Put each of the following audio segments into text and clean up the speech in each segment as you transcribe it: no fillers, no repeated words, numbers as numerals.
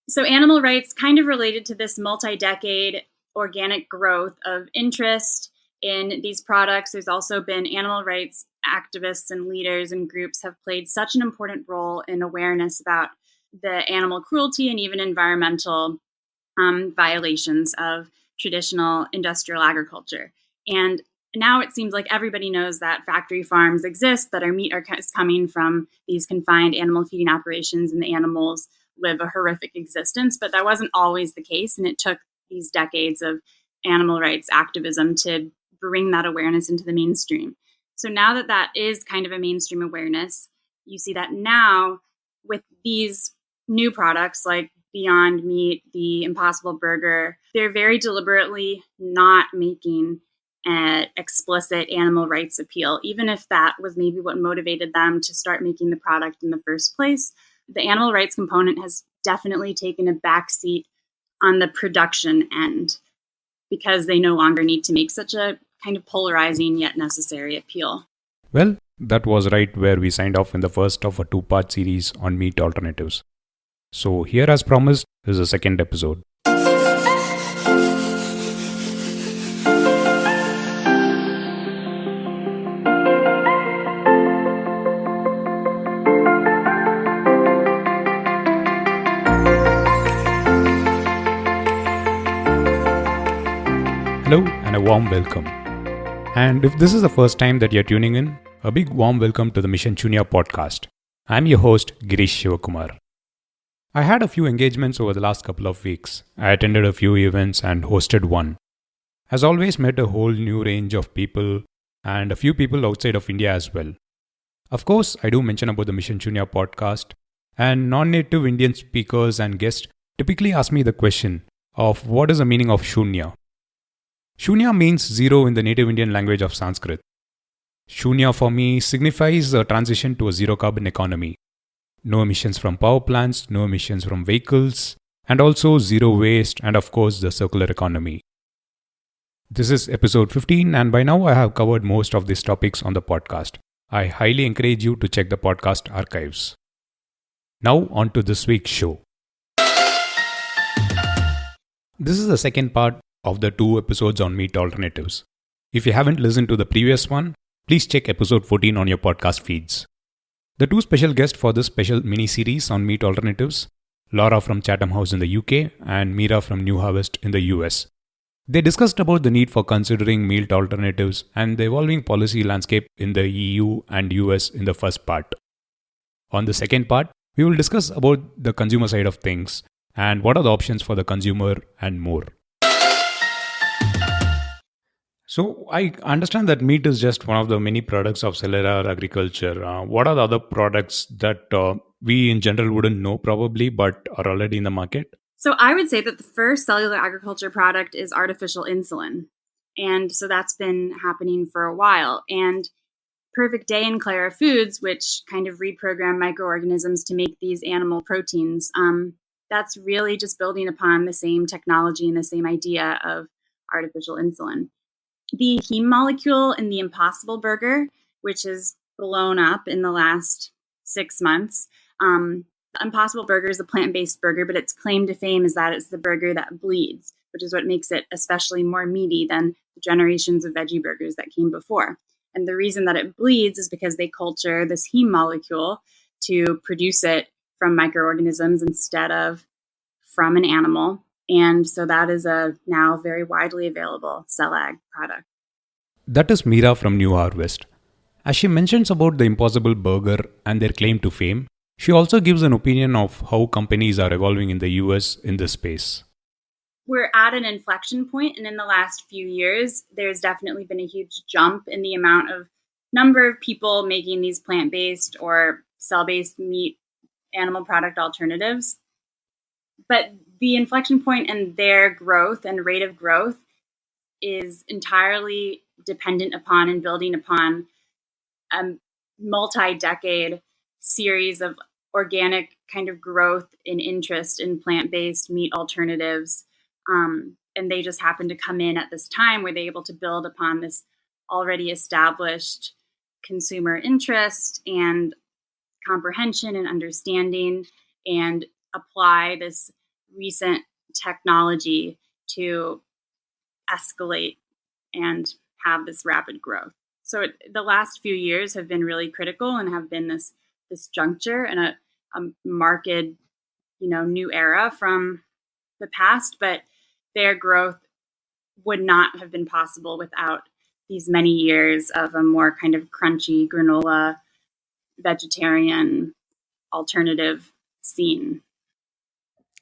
So animal rights kind of related to this multi-decade organic growth of interest in these products. There's also been animal rights activists and leaders and groups have played such an important role in awareness about the animal cruelty and even environmental violations of traditional industrial agriculture. And now it seems like everybody knows that factory farms exist, that our meat is coming from these confined animal feeding operations, and the animals live a horrific existence. But that wasn't always the case, and it took these decades of animal rights activism to bring that awareness into the mainstream. So now that that is kind of a mainstream awareness, you see that now with these new products like Beyond Meat, the Impossible Burger, they're very deliberately not making an explicit animal rights appeal, even if that was maybe what motivated them to start making the product in the first place. The animal rights component has definitely taken a backseat on the production end because they no longer need to make such a kind of polarizing yet necessary appeal. Well, that was right where we signed off in the first of a two-part series on meat alternatives. So here, as promised, is the second episode. Hello and a warm welcome. And if this is the first time that you're tuning in, a big warm welcome to the Mission Chunia podcast. I'm your host, Girish Shivakumar. I had a few engagements over the last couple of weeks. I attended a few events and hosted one. As always, met a whole new range of people and a few people outside of India as well. Of course, I do mention about the Mission Chunia podcast, and non-native Indian speakers and guests typically ask me the question of what is the meaning of Shunya. Shunya means zero in the native Indian language of Sanskrit. Shunya for me signifies a transition to a zero carbon economy. No emissions from power plants, no emissions from vehicles, and also zero waste and of course the circular economy. This is episode 15 and by now I have covered most of these topics on the podcast. I highly encourage you to check the podcast archives. Now on to this week's show. This is the second part of the 2 episodes on meat alternatives. If you haven't listened to the previous one, please check episode 14 on your podcast feeds. The 2 special guests for this special mini-series on meat alternatives, Laura from Chatham House in the UK and Meera from New Harvest in the US. They discussed about the need for considering meat alternatives and the evolving policy landscape in the EU and US in the first part. On the second part, we will discuss about the consumer side of things and what are the options for the consumer and more. So I understand that meat is just one of the many products of cellular agriculture. What are the other products that we in general wouldn't know probably but are already in the market? So I would say that the first cellular agriculture product is artificial insulin. And so that's been happening for a while. And Perfect Day and Clara Foods, which kind of reprogram microorganisms to make these animal proteins, that's really just building upon the same technology and the same idea of artificial insulin. The heme molecule in the Impossible Burger, which has blown up in the last 6 months. The Impossible Burger is a plant-based burger, but its claim to fame is that it's the burger that bleeds, which is what makes it especially more meaty than the generations of veggie burgers that came before. And the reason that it bleeds is because they culture this heme molecule to produce it from microorganisms instead of from an animal. And so that is a now very widely available cell ag product. That is Meera from New Harvest. As she mentions about the Impossible Burger and their claim to fame, she also gives an opinion of how companies are evolving in the US in this space. We're at an inflection point, and in the last few years, there's definitely been a huge jump in the amount of number of people making these plant-based or cell-based meat animal product alternatives. But the inflection point and their growth and rate of growth is entirely dependent upon and building upon a multi-decade series of organic kind of growth in interest in plant-based meat alternatives. And they just happen to come in at this time where they're able to build upon this already established consumer interest and comprehension and understanding and apply this recent technology to escalate and have this rapid growth. So the last few years have been really critical and have been this juncture and a marked, new era from the past, but their growth would not have been possible without these many years of a more kind of crunchy granola vegetarian alternative scene.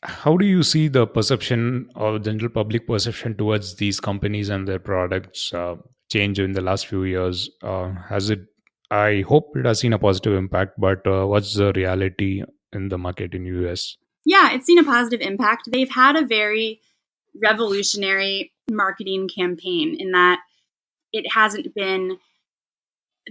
How do you see the perception or general public perception towards these companies and their products change in the last few years? Has it? I hope it has seen a positive impact, but what's the reality in the market in US? Yeah, it's seen a positive impact. They've had a very revolutionary marketing campaign in that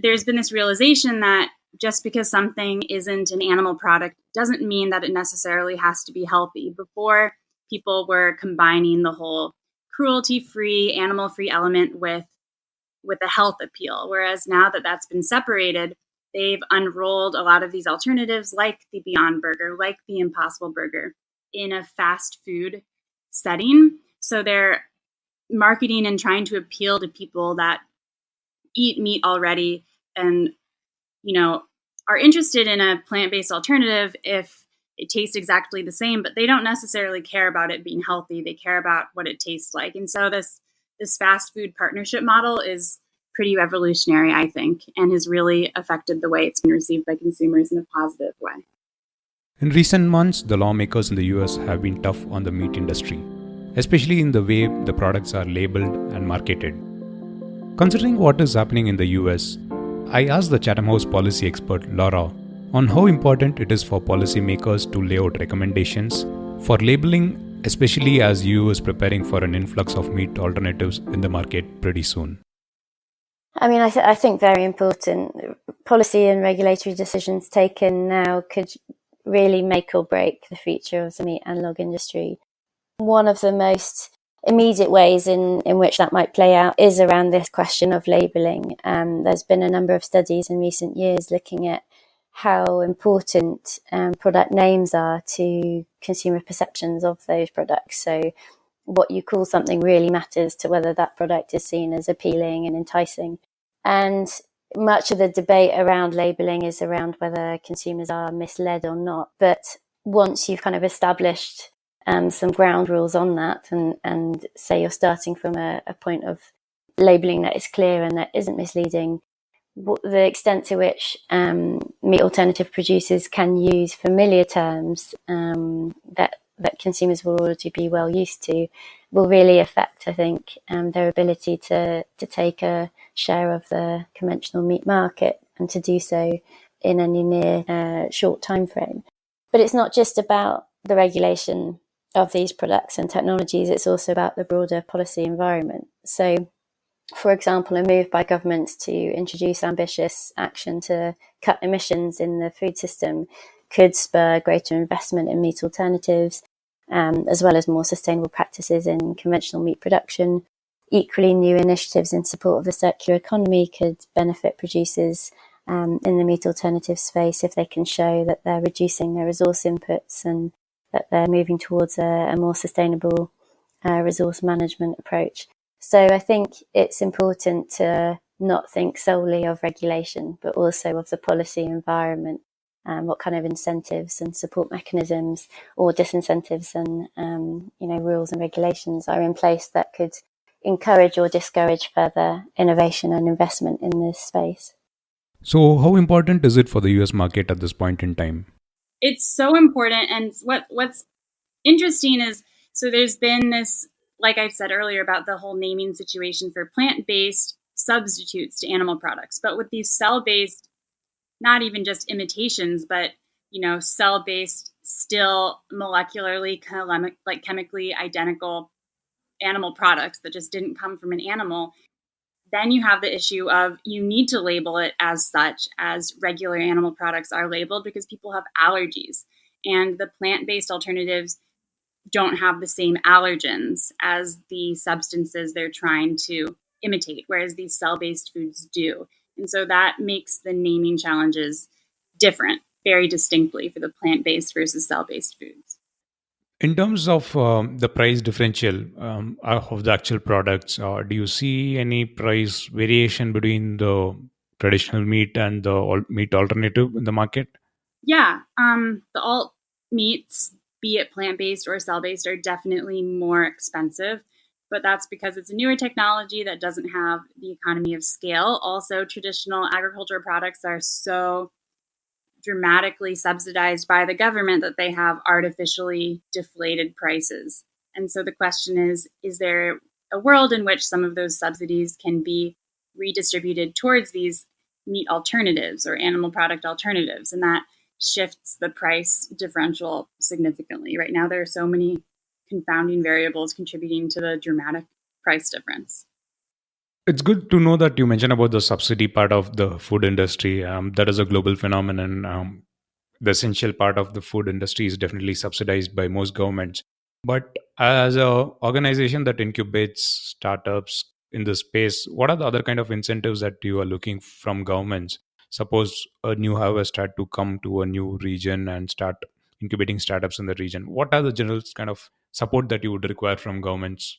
there's been this realization that just because something isn't an animal product doesn't mean that it necessarily has to be healthy. Before, people were combining the whole cruelty-free, animal-free element with a health appeal. Whereas now that that's been separated, they've unrolled a lot of these alternatives like the Beyond Burger, like the Impossible Burger in a fast food setting. So they're marketing and trying to appeal to people that eat meat already and, are interested in a plant-based alternative if it tastes exactly the same, but they don't necessarily care about it being healthy. They care about what it tastes like. And so this fast food partnership model is pretty revolutionary, I think, and has really affected the way it's been received by consumers in a positive way. In recent months, the lawmakers in the US have been tough on the meat industry, especially in the way the products are labeled and marketed. Considering what is happening in the US, I asked the Chatham House policy expert Laura on how important it is for policymakers to lay out recommendations for labeling, especially as EU is preparing for an influx of meat alternatives in the market pretty soon. I mean, I think very important. Policy and regulatory decisions taken now could really make or break the future of the meat analog industry. One of the most immediate ways in which that might play out is around this question of labelling. There's been a number of studies in recent years looking at how important product names are to consumer perceptions of those products. So what you call something really matters to whether that product is seen as appealing and enticing. And much of the debate around labelling is around whether consumers are misled or not. But once you've kind of established some ground rules on that and say you're starting from a point of labelling that is clear and that isn't misleading, the extent to which meat alternative producers can use familiar terms that consumers will already be well used to will really affect, I think, their ability to take a share of the conventional meat market and to do so in any near short time frame. But it's not just about the regulation of these products and technologies, it's also about the broader policy environment. So, for example, a move by governments to introduce ambitious action to cut emissions in the food system could spur greater investment in meat alternatives, as well as more sustainable practices in conventional meat production. Equally, new initiatives in support of the circular economy could benefit producers in the meat alternative space if they can show that they're reducing their resource inputs and that they're moving towards a more sustainable resource management approach. So I think it's important to not think solely of regulation, but also of the policy environment, what kind of incentives and support mechanisms or disincentives and rules and regulations are in place that could encourage or discourage further innovation and investment in this space. So how important is it for the US market at this point in time? It's so important. And what's interesting is, so there's been this, like I said earlier, about the whole naming situation for plant-based substitutes to animal products. But with these cell-based, not even just imitations, but, cell-based, still molecularly, chemically identical animal products that just didn't come from an animal, then you have the issue of you need to label it as such as regular animal products are labeled because people have allergies. And the plant-based alternatives don't have the same allergens as the substances they're trying to imitate, whereas these cell-based foods do. And so that makes the naming challenges different, very distinctly, for the plant-based versus cell-based foods. In terms of the price differential of the actual products, do you see any price variation between the traditional meat and the meat alternative in the market? Yeah, the alt meats, be it plant based or cell based, are definitely more expensive, but that's because it's a newer technology that doesn't have the economy of scale. Also, traditional agricultural products are so dramatically subsidized by the government that they have artificially deflated prices. And so the question is there a world in which some of those subsidies can be redistributed towards these meat alternatives or animal product alternatives? And that shifts the price differential significantly. Right now, there are so many confounding variables contributing to the dramatic price difference. It's good to know that you mentioned about the subsidy part of the food industry. That is a global phenomenon. The essential part of the food industry is definitely subsidized by most governments. But as a organization that incubates startups in this space, what are the other kind of incentives that you are looking from governments? Suppose a new harvest had to come to a new region and start incubating startups in the region. What are the general kind of support that you would require from governments,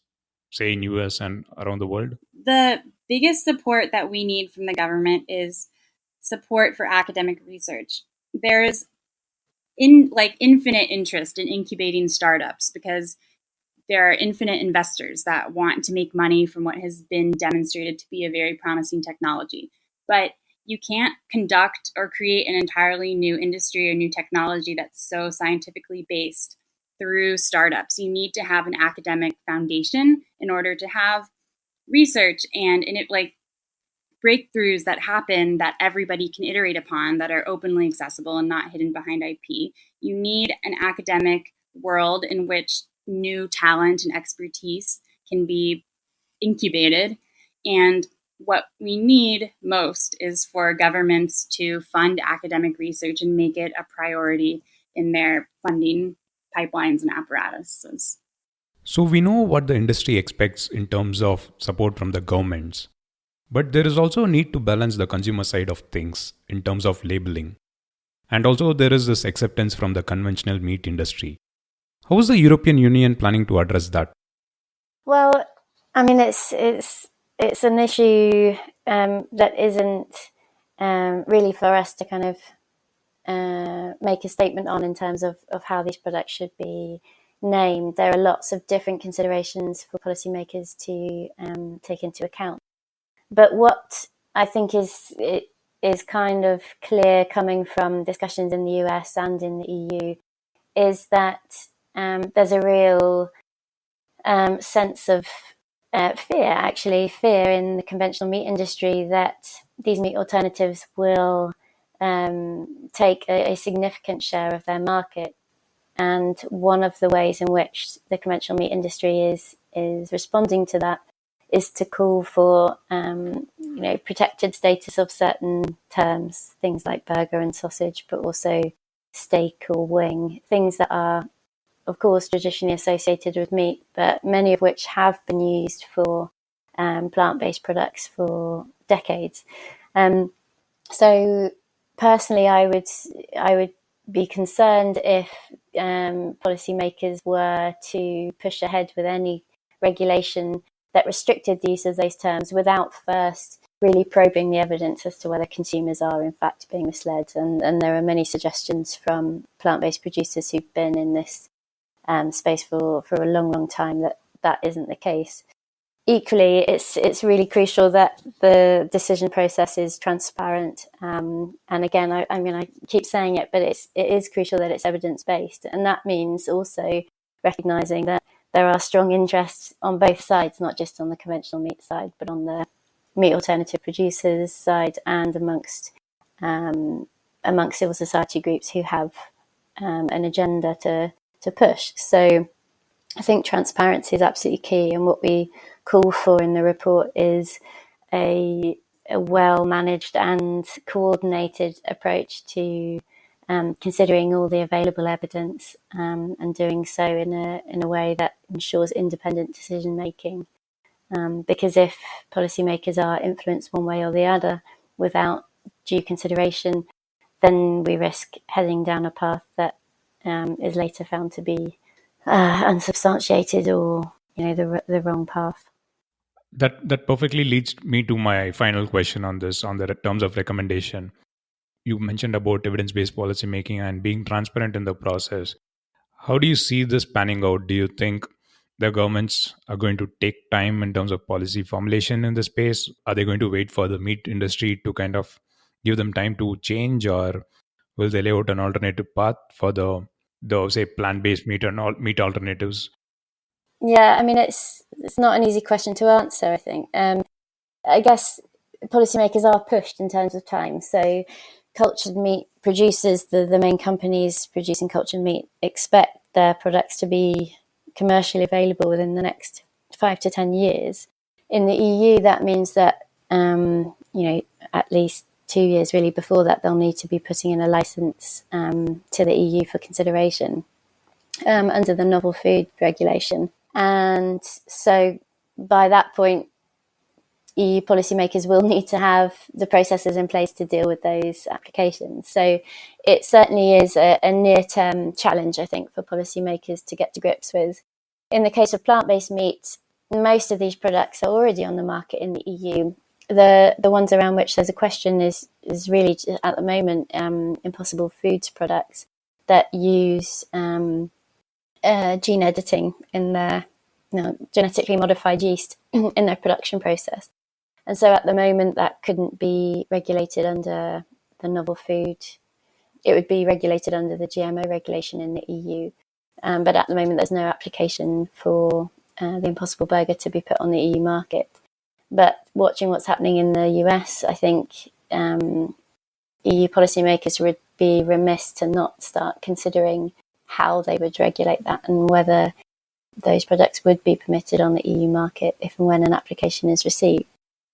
say in US and around the world? The biggest support that we need from the government is support for academic research. There's infinite interest in incubating startups because there are infinite investors that want to make money from what has been demonstrated to be a very promising technology. But you can't conduct or create an entirely new industry or new technology that's so scientifically based through startups. You need to have an academic foundation in order to have research and in it breakthroughs that happen that everybody can iterate upon that are openly accessible and not hidden behind IP. You need an academic world in which new talent and expertise can be incubated. And what we need most is for governments to fund academic research and make it a priority in their funding pipelines and apparatuses. So we know what the industry expects in terms of support from the governments. But there is also a need to balance the consumer side of things in terms of labeling. And also there is this acceptance from the conventional meat industry. How is the European Union planning to address that? Well, I mean, it's an issue that isn't really for us to kind of make a statement on in terms of how these products should be named. There are lots of different considerations for policymakers to take into account. But what I think is kind of clear coming from discussions in the US and in the EU is that there's a real sense of fear in the conventional meat industry that these meat alternatives will take a significant share of their market. And one of the ways in which the conventional meat industry is responding to that is to call for protected status of certain terms, things like burger and sausage, but also steak or wing, things that are, of course, traditionally associated with meat, but many of which have been used for plant-based products for decades. So personally, I would be concerned if policymakers were to push ahead with any regulation that restricted the use of those terms without first really probing the evidence as to whether consumers are in fact being misled. And there are many suggestions from plant-based producers who've been in this space for a long time that isn't the case. Equally, it's really crucial that the decision process is transparent. And again, I keep saying it, but it is crucial that it's evidence-based. And that means also recognising that there are strong interests on both sides, not just on the conventional meat side, but on the meat alternative producers side and amongst civil society groups who have an agenda to push. So I think transparency is absolutely key, and what we call for in the report is a well-managed and coordinated approach to considering all the available evidence and doing so in a way that ensures independent decision making. Because if policymakers are influenced one way or the other without due consideration, then we risk heading down a path that is later found to be unsubstantiated or the wrong path. That perfectly leads me to my final question on this, on the terms of recommendation. You mentioned about evidence-based policy making and being transparent in the process. How do you see this panning out? Do you think the governments are going to take time in terms of policy formulation in the space? Are they going to wait for the meat industry to kind of give them time to change, or will they lay out an alternative path for the say plant-based meat and all meat alternatives? Yeah, I mean, it's not an easy question to answer, I think. I guess policymakers are pushed in terms of time. So cultured meat producers, the main companies producing cultured meat, expect their products to be commercially available within the next 5 to 10 years. In the EU, that means that, at least 2 years really before that, they'll need to be putting in a license to the EU for consideration under the novel food regulation. And so by that point, EU policymakers will need to have the processes in place to deal with those applications. So it certainly is a near-term challenge, I think, for policymakers to get to grips with. In the case of plant-based meat, most of these products are already on the market in the EU. The ones around which there's a question is really, at the moment, Impossible Foods products that use gene editing in their genetically modified yeast in their production process. And so at the moment, that couldn't be regulated under the novel food. It would be regulated under the GMO regulation in the EU. But at the moment, there's no application for the Impossible Burger to be put on the EU market. But watching what's happening in the US, I think EU policymakers would be remiss to not start considering how they would regulate that and whether those products would be permitted on the EU market if and when an application is received.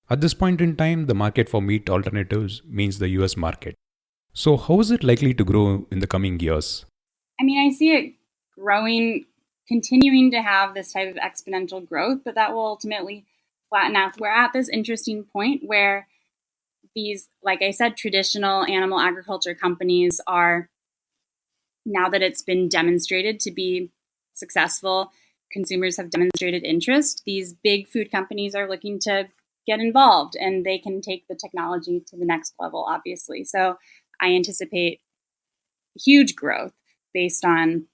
At this point in time, the market for meat alternatives means the US market. So how is it likely to grow in the coming years? I mean, I see it growing, continuing to have this type of exponential growth, but that will ultimately flatten out. We're at this interesting point where these, like I said, traditional animal agriculture companies are, now that it's been demonstrated to be successful, consumers have demonstrated interest, these big food companies are looking to get involved, and they can take the technology to the next level, obviously. So I anticipate huge growth based on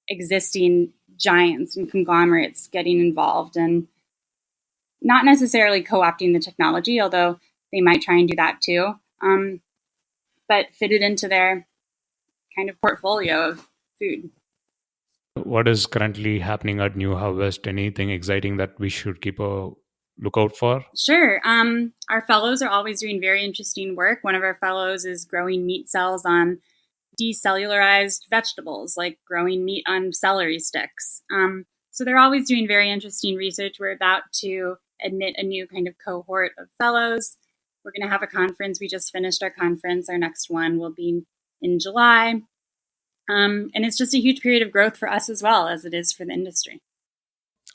existing giants and conglomerates getting involved and not necessarily co-opting the technology, although they might try and do that too, but fit it into their kind of portfolio of food. What is currently happening at New Harvest? Anything exciting that we should keep a lookout for? Sure. Our fellows are always doing very interesting work. One of our fellows is growing meat cells on decellularized vegetables, like growing meat on celery sticks. So they're always doing very interesting research. We're about to admit a new kind of cohort of fellows. We're going to have a conference. We just finished our conference. Our next one will be in July. And it's just a huge period of growth for us as well as it is for the industry.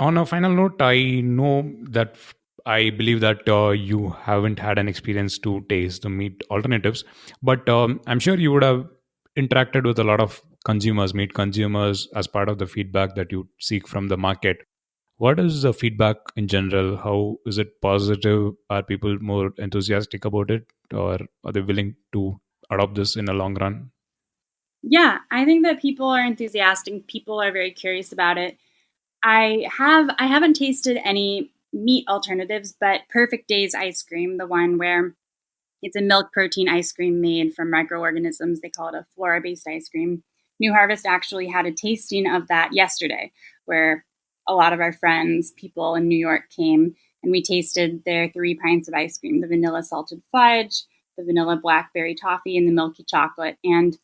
On a final note, I know that I believe that you haven't had an experience to taste the meat alternatives, but I'm sure you would have interacted with a lot of consumers, meat consumers, as part of the feedback that you seek from the market. What is the feedback in general? How is it positive? Are people more enthusiastic about it, or are they willing to adopt this in the long run? Yeah, I think that people are enthusiastic. People are very curious about it. I haven't tasted any meat alternatives, but Perfect Days ice cream, the one where it's a milk protein ice cream made from microorganisms. They call it a flora-based ice cream. New Harvest actually had a tasting of that yesterday, where a lot of our friends, people in New York, came and we tasted their 3 pints of ice cream: the vanilla salted fudge, the vanilla blackberry toffee, and the milky chocolate. And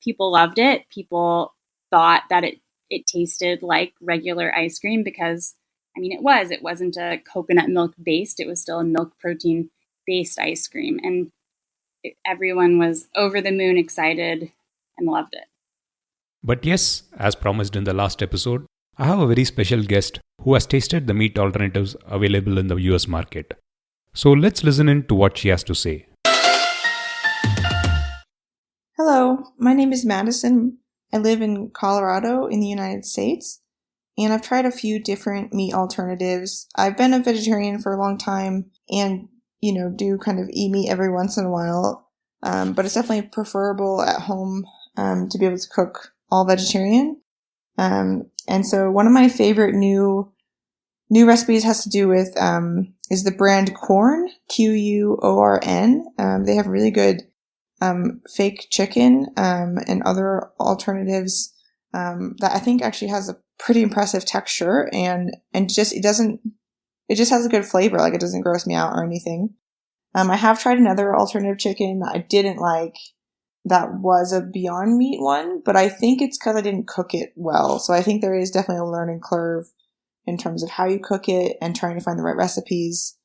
people loved it. People thought that it tasted like regular ice cream because, I mean, it wasn't a coconut milk based. It was still a milk protein based ice cream. And everyone was over the moon excited and loved it. But yes, as promised in the last episode, I have a very special guest who has tasted the meat alternatives available in the US market. So let's listen in to what she has to say. Hello, my name is Madison. I live in Colorado in the United States. and I've tried a few different meat alternatives. I've been a vegetarian for a long time and, do kind of eat meat every once in a while, but it's definitely preferable at home to be able to cook all vegetarian. And so one of my favorite new recipes has to do with is the brand Quorn, Quorn. They have really good fake chicken and other alternatives that I think actually has a pretty impressive texture and just it just has a good flavor. Like, it doesn't gross me out or anything. I have tried another alternative chicken that I didn't like. That was a Beyond Meat one, but I think it's because I didn't cook it well. So I think there is definitely a learning curve in terms of how you cook it and trying to find the right recipes.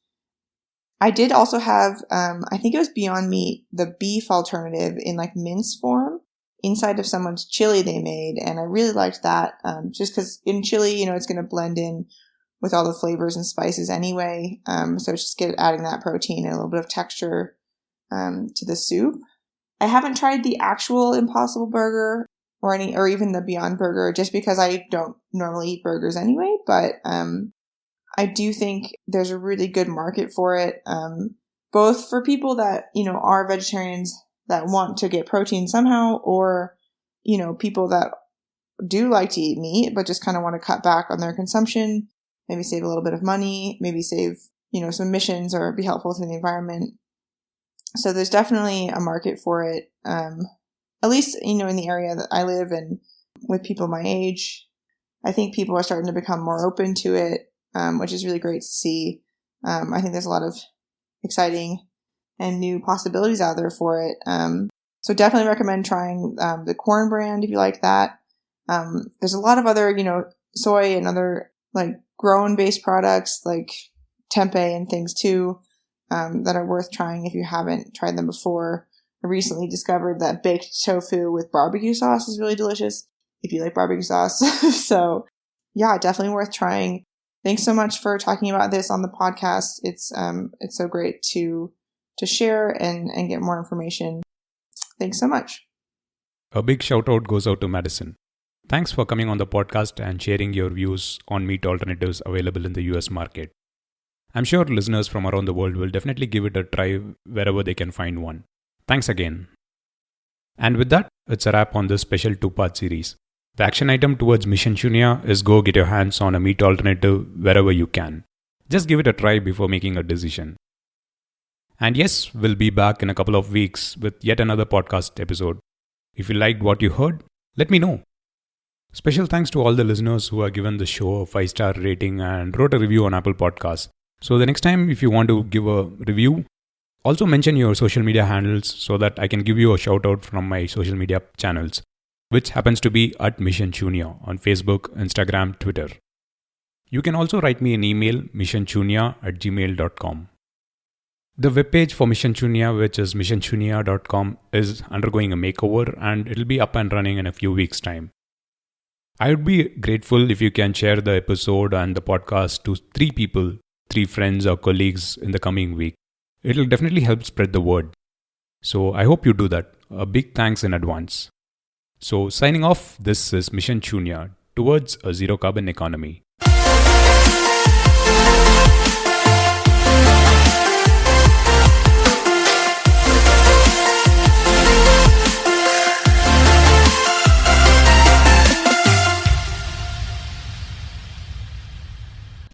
I did also have, I think it was Beyond Meat, the beef alternative in like mince form inside of someone's chili they made. And I really liked that, just because in chili, it's going to blend in with all the flavors and spices anyway. So it's just adding that protein and a little bit of texture to the soup. I haven't tried the actual Impossible Burger or even the Beyond Burger, just because I don't normally eat burgers anyway. But I do think there's a really good market for it, both for people that are vegetarians that want to get protein somehow, or people that do like to eat meat but just kind of want to cut back on their consumption, maybe save a little bit of money, maybe save some emissions or be helpful to the environment. So there's definitely a market for it, at least, in the area that I live and with people my age. I think people are starting to become more open to it, which is really great to see. I think there's a lot of exciting and new possibilities out there for it. So definitely recommend trying the Quorn brand if you like that. There's a lot of other, soy and other like grown-based products like tempeh and things too. That are worth trying if you haven't tried them before. I recently discovered that baked tofu with barbecue sauce is really delicious if you like barbecue sauce. So yeah, definitely worth trying. Thanks so much for talking about this on the podcast. It's so great to share and get more information. Thanks so much. A big shout out goes out to Madison. Thanks for coming on the podcast and sharing your views on meat alternatives available in the US market. I'm sure listeners from around the world will definitely give it a try wherever they can find one. Thanks again. And with that, it's a wrap on this special 2-part series. The action item towards Mission Shunya is go get your hands on a meat alternative wherever you can. Just give it a try before making a decision. And yes, we'll be back in a couple of weeks with yet another podcast episode. If you liked what you heard, let me know. Special thanks to all the listeners who have given the show a 5-star rating and wrote a review on Apple Podcasts. So the next time if you want to give a review, also mention your social media handles so that I can give you a shout out from my social media channels, which happens to be at Mission Shunya on Facebook, Instagram, Twitter. You can also write me an email, missionshunya@gmail.com. The webpage for Mission Shunya, which is missionshunya.com, is undergoing a makeover and it'll be up and running in a few weeks' time. I would be grateful if you can share the episode and the podcast to 3 people, 3 friends or colleagues in the coming week. It'll definitely help spread the word. So I hope you do that. A big thanks in advance. So signing off, this is Mission Shunya towards a zero carbon economy.